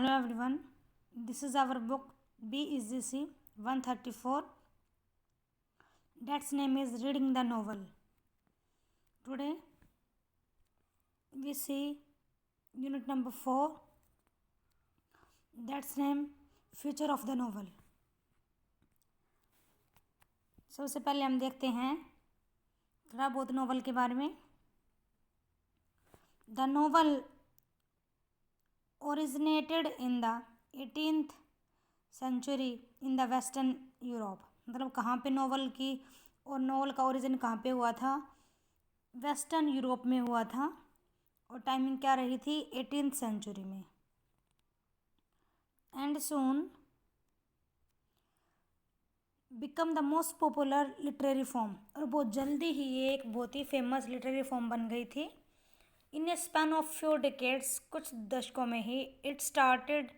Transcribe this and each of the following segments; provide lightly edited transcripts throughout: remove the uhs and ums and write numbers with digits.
Hello everyone, this is our book BEGC 134. That's name is Reading the Novel. Today we see unit number 4. That's name Future of the Novel. सबसे पहले हम देखते हैं थोड़ा बहुत novel के बारे में. The novel originated in the 18th century in the Western Europe. मतलब कहाँ पे नोवेल की और नोवेल का ओरिजिन कहाँ पे हुआ था? वेस्टर्न यूरोप में हुआ था और टाइमिंग क्या रही थी? 18th सेंचुरी में. And soon become the most popular literary form. और बहुत जल्दी ही ये एक बहुत ही फेमस लिटरेरी फॉर्म बन गई थी. In a span of few decades, कुछ दशकों में ही it started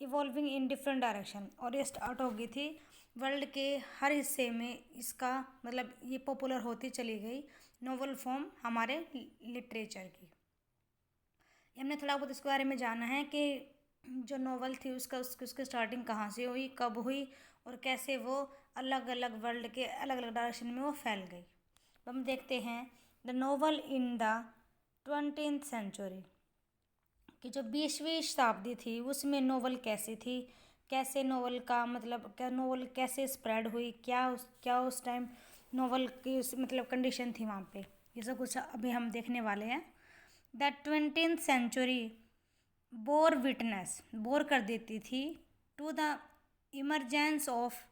evolving in different direction. और ये स्टार्ट हो गई थी वर्ल्ड के हर हिस्से में. इसका मतलब ये पॉपुलर होती चली गई नोवेल फॉर्म हमारे लिटरेचर की. हमने थोड़ा बहुत इसके बारे में जाना है कि जो नोवेल थी उसकी स्टार्टिंग कहाँ से हुई, कब हुई और कैसे वो अलग अलग वर्ल्ड के अलग अलग डायरेक्शन में वो फैल गई. हम देखते हैं the novel in the 20th century कि जो 20वीं शताब्दी थी उसमें नोवेल कैसी थी, कैसे नोवेल का मतलब क्या नोवेल कैसे स्प्रेड हुई, क्या उस टाइम नोवेल की मतलब कंडीशन थी वहाँ पे. ये सब कुछ अभी हम देखने वाले हैं. द 20th सेंचुरी बोर कर देती थी to the emergence of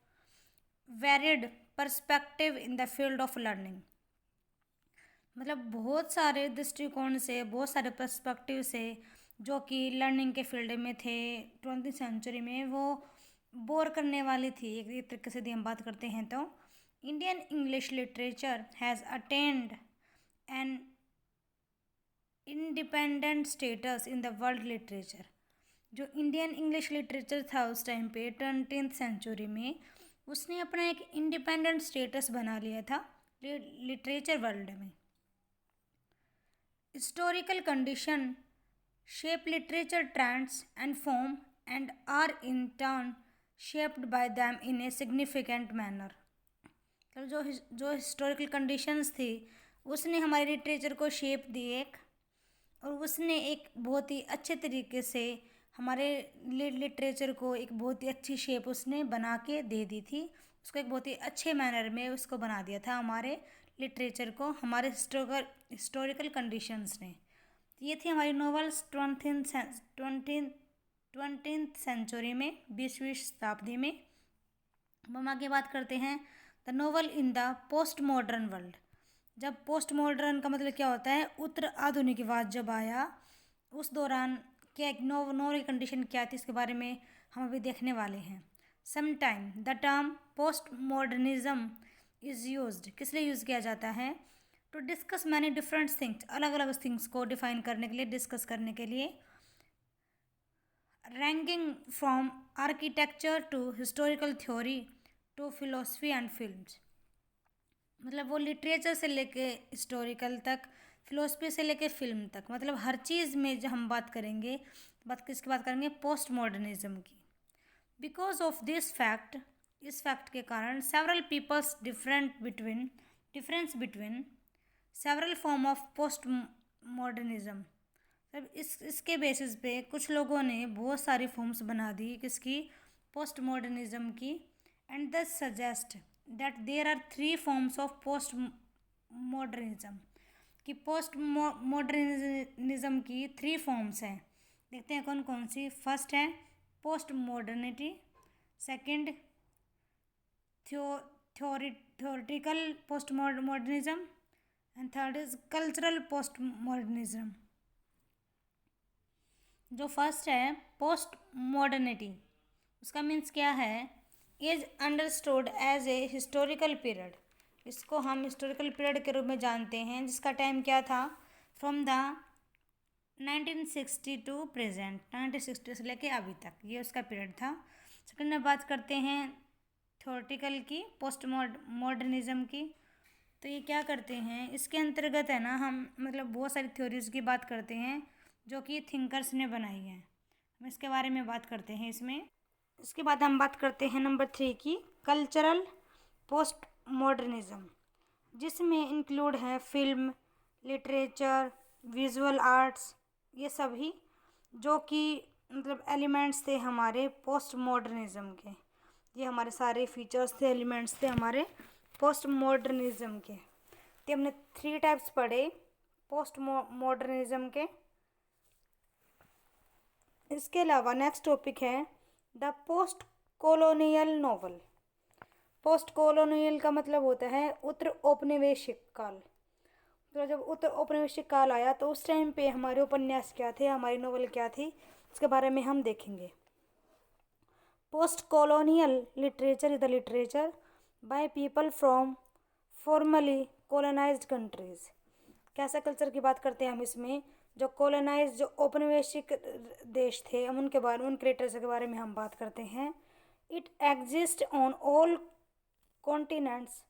varied perspective in the field of learning. मतलब बहुत सारे दृष्टिकोण से, बहुत सारे पर्सपेक्टिव से जो कि लर्निंग के फील्ड में थे 20th सेंचुरी में, वो बोर करने वाली थी. एक तरीके से यदि हम बात करते हैं तो Indian English literature has attend an independent status in the world literature. जो इंडियन इंग्लिश लिटरेचर था उस टाइम पे 20th सेंचुरी में, उसने अपना एक इंडिपेंडेंट स्टेटस बना लिया था लिटरेचर वर्ल्ड में. Historical condition shape literature trends and form and are in turn shaped by them in a significant manner. तो जो हिस्टोरिकल कंडीशंस थी उसने हमारे लिटरेचर को शेप दी एक, और उसने एक बहुत ही अच्छे तरीके से हमारे लिटरेचर को एक बहुत ही अच्छी शेप उसने बना के दे दी थी. उसको एक बहुत ही अच्छे मैनर में उसको बना दिया था हमारे लिटरेचर को, हमारे हिस्टोरिकल कंडीशंस ने. ये थी हमारी नॉवेल्स 20th सेंचुरी में, 20वीं शताब्दी में. हम आगे बात करते हैं the novel in the post modern world. जब पोस्ट मॉडर्न का मतलब क्या होता है? उत्तर आधुनिकवाद जब आया उस दौरान क्या एक नोवेल की कंडीशन क्या थी, इसके बारे में हम अभी देखने वाले हैं. Sometime the term post modernism is used. किस लिए यूज़ किया जाता है? To discuss many different things. अलग अलग थिंग्स को डिफाइन करने के लिए, डिस्कस करने के लिए. Ranking from architecture to historical theory to philosophy and films. मतलब वो लिटरेचर से लेके हिस्टोरिकल तक, फिलोसफी से लेके फिल्म तक, मतलब हर चीज़ में जो हम बात करेंगे, किसकी बात करेंगे? पोस्ट मॉडर्निज्म की. बिकॉज ऑफ दिस फैक्ट, इस फैक्ट के कारण several peoples difference between several form of post modernism. मतलब इसके बेसिस पे कुछ लोगों ने बहुत सारी फॉर्म्स बना दी किसकी? पोस्ट मॉडर्निज्म की. And thus suggest that there are 3 forms of post modernism. कि पोस्ट मॉडर्निज्म की 3 फॉर्म्स हैं. देखते हैं कौन कौन सी. फर्स्ट है post modernity, second theoretical post modernism and third is cultural post modernism. जो फर्स्ट है पोस्ट मॉडर्निटी, उसका मीन्स क्या है? Is understood as a historical period. इसको हम हिस्टोरिकल पीरियड के रूप में जानते हैं जिसका टाइम क्या था? From the 1960 to present. 1960 से लेके अभी तक ये उसका पीरियड था. सेकेंड में बात करते हैं थ्योरेटिकल की, पोस्ट मॉडर्निज्म की. तो ये क्या करते हैं? इसके अंतर्गत है ना, हम मतलब बहुत सारी थ्योरीज की बात करते हैं जो कि थिंकर्स ने बनाई हैं. हम इसके बारे में बात करते हैं इसमें। इसके बाद हम बात करते हैं नंबर 3 की, कल्चरल पोस्ट मॉडर्निज्म, जिसमें इंक्लूड है फिल्म, लिटरेचर, विजुअल आर्ट्स, ये सभी जो कि मतलब एलिमेंट्स थे हमारे पोस्ट मॉडर्निज्म के। ये हमारे सारे फीचर्स थे, एलिमेंट्स थे हमारे पोस्ट मॉडर्निज्म के। तो हमने 3 टाइप्स पढ़े पोस्ट मॉडर्निज्म के। इसके अलावा नेक्स्ट टॉपिक है the post colonial novel. Post colonial का मतलब होता है उत्तर औपनिवेशिक काल। तो जब उत्तर औपनिवेशिक काल आया तो उस टाइम पे हमारे उपन्यास क्या थे, हमारी नॉवल क्या थी, इसके बारे में हम देखेंगे। Post colonial literature is the literature by people from formally colonised countries. कैसा कल्चर की बात करते हैं हम इसमें, जो कॉलोनाइज, जो औपनिवेशिक देश थे, हम उनके बारे में, उनके लिटरेचर के बारे में हम बात करते हैं। It exist on all continents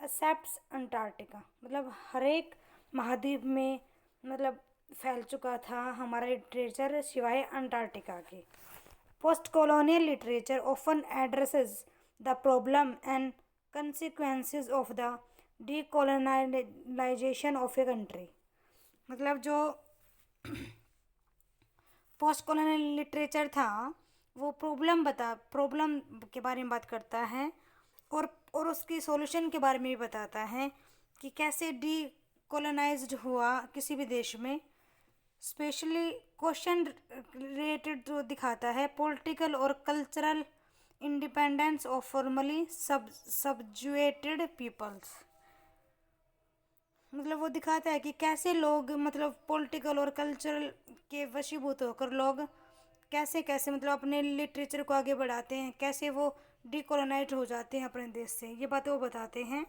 except Antarctica. मतलब हर एक महाद्वीप में मतलब फैल चुका था हमारा लिटरेचर सिवाय अंटार्कटिका के। Post colonial literature often addresses the problem and consequences of the decolonisation of a country. मतलब जो पोस्ट कॉलोनियल लिटरेचर था वो प्रॉब्लम के बारे में बात करता है और उसकी सॉल्यूशन के बारे में भी बताता है कि कैसे डीकोलोनाइज्ड हुआ किसी भी देश में। स्पेशली क्वेश्चन रिलेटेड जो दिखाता है पॉलिटिकल और cultural independence of formally subjugated peoples. मतलब वो दिखाता है कि कैसे लोग मतलब पॉलिटिकल और कल्चरल के वशीभूत होकर लोग कैसे कैसे मतलब अपने लिटरेचर को आगे बढ़ाते हैं, कैसे वो डीकोलोनाइज हो जाते हैं अपने देश से, ये बातें वो बताते हैं।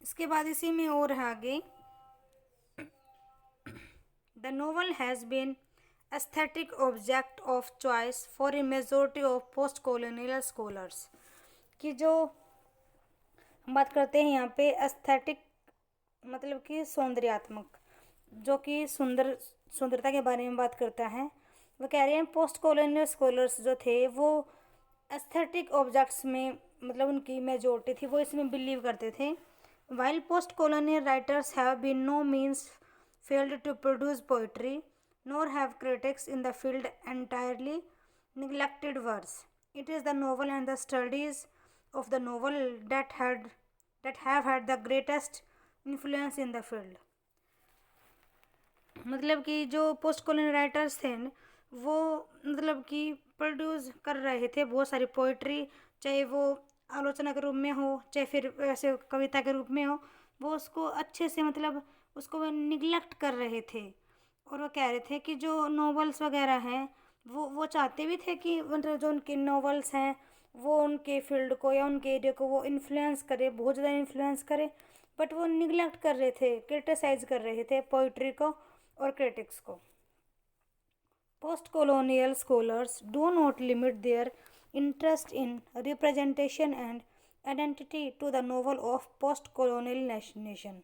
इसके बाद इसी में और है आगे, the novel has been aesthetic object of choice for a majority of post colonial scholars. कि जो हम बात करते हैं यहाँ पे एस्थेटिक मतलब कि सौंदर्यात्मक, जो कि सुंदरता के बारे में बात करता है। वो कह रहे हैं पोस्ट कॉलोनियल स्कॉलर्स जो थे वो एस्थेटिक ऑब्जेक्ट्स में मतलब उनकी मेजोरिटी थी, वो इसमें बिलीव करते थे। While post colonial writers have been no means failed to produce poetry nor have critics in the field entirely neglected verse. It is the novel and the studies of the novel that have had the greatest influence in the field. मतलब कि जो post colonial writers थे वो मतलब कि produce कर रहे थे बहुत सारी पोइट्री, चाहे वो आलोचना के रूप में हो चाहे फिर वैसे कविता के रूप में हो, वो उसको अच्छे से मतलब उसको वो निगलेक्ट कर रहे थे। और वो कह रहे थे कि जो नॉवेल्स वगैरह हैं वो चाहते भी थे कि मतलब जो उनके नॉवेल्स हैं वो उनके फील्ड को या उनके एरिया को वो इन्फ्लुएंस करे, बहुत ज़्यादा इन्फ्लुएंस करे, बट वो निगलेक्ट कर रहे थे, क्रिटिसाइज कर रहे थे पोइट्री को और क्रिटिक्स को। Post colonial scholars do not limit their interest in representation and identity to the novel of post colonial nation.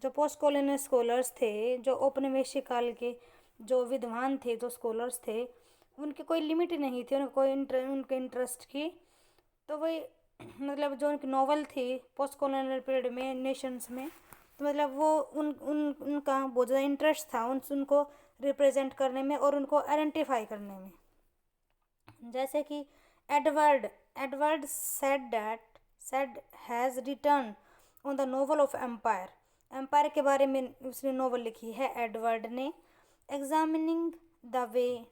जो पोस्ट कॉलोनियल स्कॉलर्स थे, जो औपनिवेशिक काल के जो विद्वान थे, जो स्कॉलर्स थे, उनकी कोई लिमिट नहीं थी, उनके इंटरेस्ट की। तो वही मतलब जो उनकी नॉवल थी पोस्ट कॉलोनियल पीरियड में नेशंस में, तो मतलब वो उनका बहुत ज़्यादा इंटरेस्ट था उनको रिप्रेजेंट करने में और उनको आइडेंटिफाई करने में। जैसे कि Edward Said has return on the novel of empire के बारे में उसने नोवेल लिखी है एडवर्ड ने। Examining the way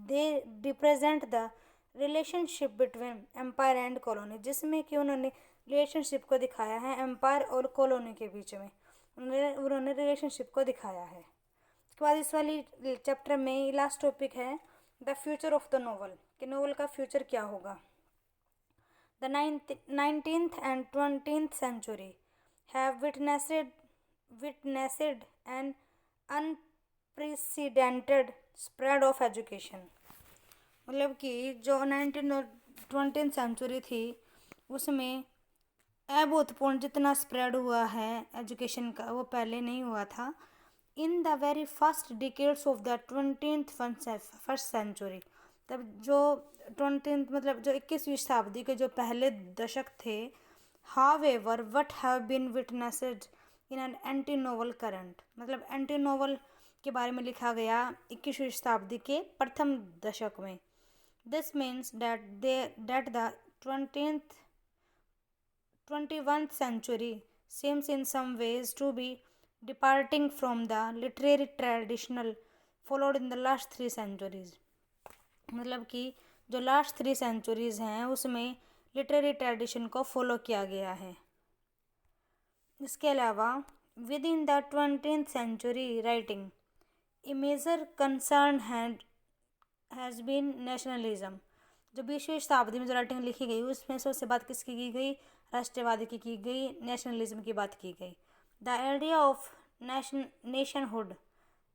they represent the relationship between empire and colony, जिसमें कि उन्होंने रिलेशनशिप को दिखाया है एम्पायर और कॉलोनी के बीच में, उन्होंने रिलेशनशिप को दिखाया है। उसके बाद इस वाली चैप्टर में लास्ट टॉपिक है the future of the novel, कि नोवेल का फ्यूचर क्या होगा। The 19th and 20th century have witnessed an unprecedented spread of education। मतलब कि जो 19th और 20th सेंचुरी थी उसमें अभूतपूर्ण जितना स्प्रेड हुआ है एजुकेशन का वो पहले नहीं हुआ था। In the very first decades of the 20th first century, तब जो 20th मतलब जो 21वीं शताब्दी के जो पहले दशक थे, however what have been witnessed in an anti novel current, मतलब एंटी नोवल के बारे में लिखा गया 21वीं शताब्दी के प्रथम दशक में। This means that the 21st century seems in some ways to be departing from the literary traditional followed in the last 3 centuries, मतलब कि जो लास्ट 3 centuries हैं उसमें लिटरेरी ट्रेडिशन को फॉलो किया गया है। इसके अलावा with in the 20th century writing a major concern has been nationalism, जो 20वीं शताब्दी में जो राइटिंग लिखी गई उसमें से उससे बात किसकी की गई, राष्ट्रवाद की गई, नेशनलिज्म की बात की गई। The idea of nationhood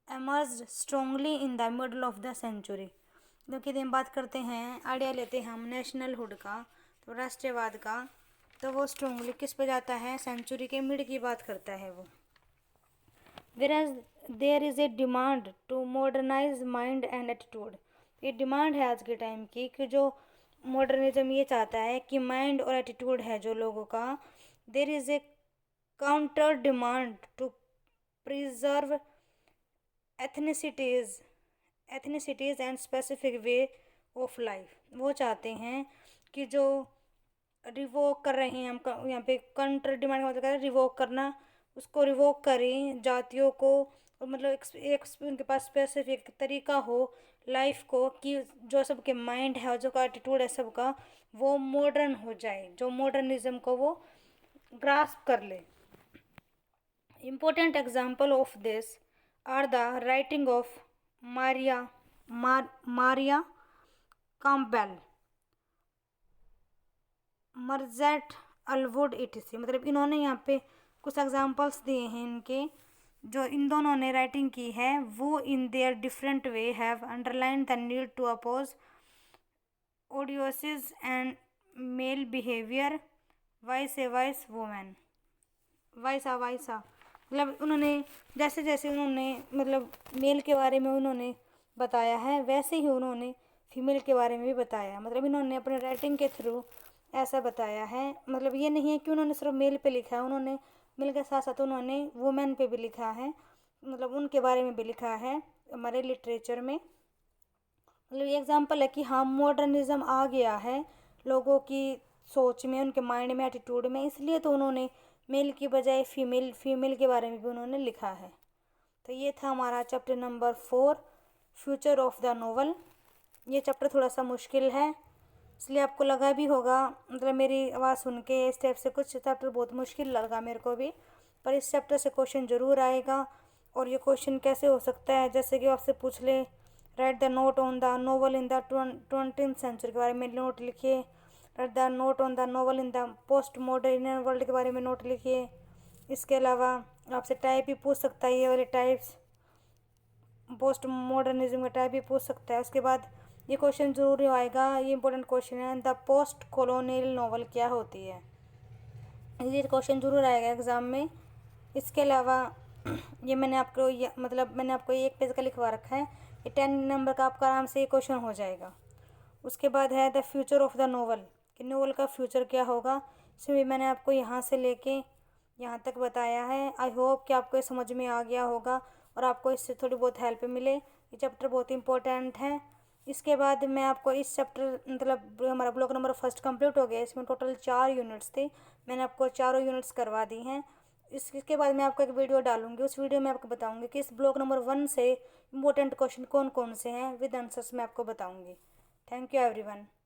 emerged strongly in the middle of the century, क्योंकि हम बात करते हैं आइडिया लेते हैं हम नेशनलहुड का, तो राष्ट्रवाद का, तो वो स्ट्रांगली किस पे जाता है, सेंचुरी के मिड की बात करता है वो। Whereas there is a demand to modernize mind and attitude, ये डिमांड है आज के टाइम की कि जो मॉडर्निज्म ये चाहता है कि माइंड और एटीट्यूड है जो लोगों का, there is a counter demand to preserve ethnicities and specific way of life, वो चाहते हैं कि जो रिवोक कर रहे हैं हम यहाँ पे काउंटर डिमांड मतलब है रिवोक करना, उसको रिवोक करें जातियों को, और मतलब एक उनके पास स्पेसिफिक तरीका हो लाइफ को कि जो सबके माइंड है और जो का एटीट्यूड है सबका वो मॉडर्न हो जाए, जो मॉडर्निज्म को वो ग्रास्प कर ले। Important example of this are the writing of Maria Campbell, Margaret Atwood etc, मतलब इन्होंने यहाँ पे कुछ एग्जाम्पल्स दिए हैं इनके, जो इन दोनों ने राइटिंग की है, वो in their different way have underline the need to oppose idiocies and male behaviour vice women versa मतलब उन्होंने जैसे जैसे उन्होंने मतलब मेल के बारे में उन्होंने बताया है वैसे ही उन्होंने फीमेल के बारे में भी बताया, मतलब इन्होंने अपने राइटिंग के थ्रू ऐसा बताया है, मतलब ये नहीं है कि उन्होंने सिर्फ मेल पे लिखा है, उन्होंने मेल के साथ साथ उन्होंने वुमेन पे भी लिखा है, मतलब उनके बारे में भी लिखा है हमारे लिटरेचर में। मतलब ये एग्जांपल है कि हाँ मॉडर्निज्म आ गया है लोगों की सोच में, उनके माइंड में, एटीट्यूड में, इसलिए तो उन्होंने मेल की बजाय फीमेल के बारे में भी उन्होंने लिखा है। तो ये था हमारा chapter number 4 future of the novel. ये चैप्टर थोड़ा सा मुश्किल है, इसलिए आपको लगा भी होगा, मतलब मेरी आवाज़ सुन के इस टाइप से कुछ चैप्टर बहुत मुश्किल लगा मेरे को भी, पर इस चैप्टर से क्वेश्चन ज़रूर आएगा। और ये क्वेश्चन कैसे हो सकता है, जैसे कि आपसे पूछ ले write the note on the novel in the 20th century के बारे में नोट लिखिए, write the note on the novel in the post modern world के बारे में नोट लिखिए। इसके अलावा आपसे टाइप भी पूछ सकता है, ये वाले टाइप्स पोस्ट मॉडर्निज्म का टाइप भी पूछ सकता है। उसके बाद ये क्वेश्चन जरूर आएगा, ये इंपॉर्टेंट क्वेश्चन है, द पोस्ट कॉलोनियल नॉवल क्या होती है, ये क्वेश्चन जरूर आएगा एग्ज़ाम में। इसके अलावा ये मैंने आपको एक पेज का लिखवा रखा है, ये 10 नंबर का आपका आराम से ये क्वेश्चन हो जाएगा। उसके बाद है the future of the novel, कि नोवेल का फ्यूचर क्या होगा, इसमें भी मैंने आपको यहाँ से लेके यहाँ तक बताया है। आई होप कि आपको ये समझ में आ गया होगा और आपको इससे थोड़ी बहुत हेल्प मिले। ये चैप्टर बहुत इंपॉर्टेंट है। इसके बाद मैं आपको इस चैप्टर मतलब हमारा ब्लॉक नंबर 1 कंप्लीट हो गया, इसमें टोटल 4 यूनिट्स थे, मैंने आपको चारों यूनिट्स करवा दी हैं। इसके बाद मैं आपको एक वीडियो डालूंगी, उस वीडियो में आपको बताऊंगी कि इस ब्लॉक नंबर 1 से इम्पोर्टेंट क्वेश्चन कौन कौन से हैं विद आंसर्स मैं आपको बताऊंगी। Thank you everyone.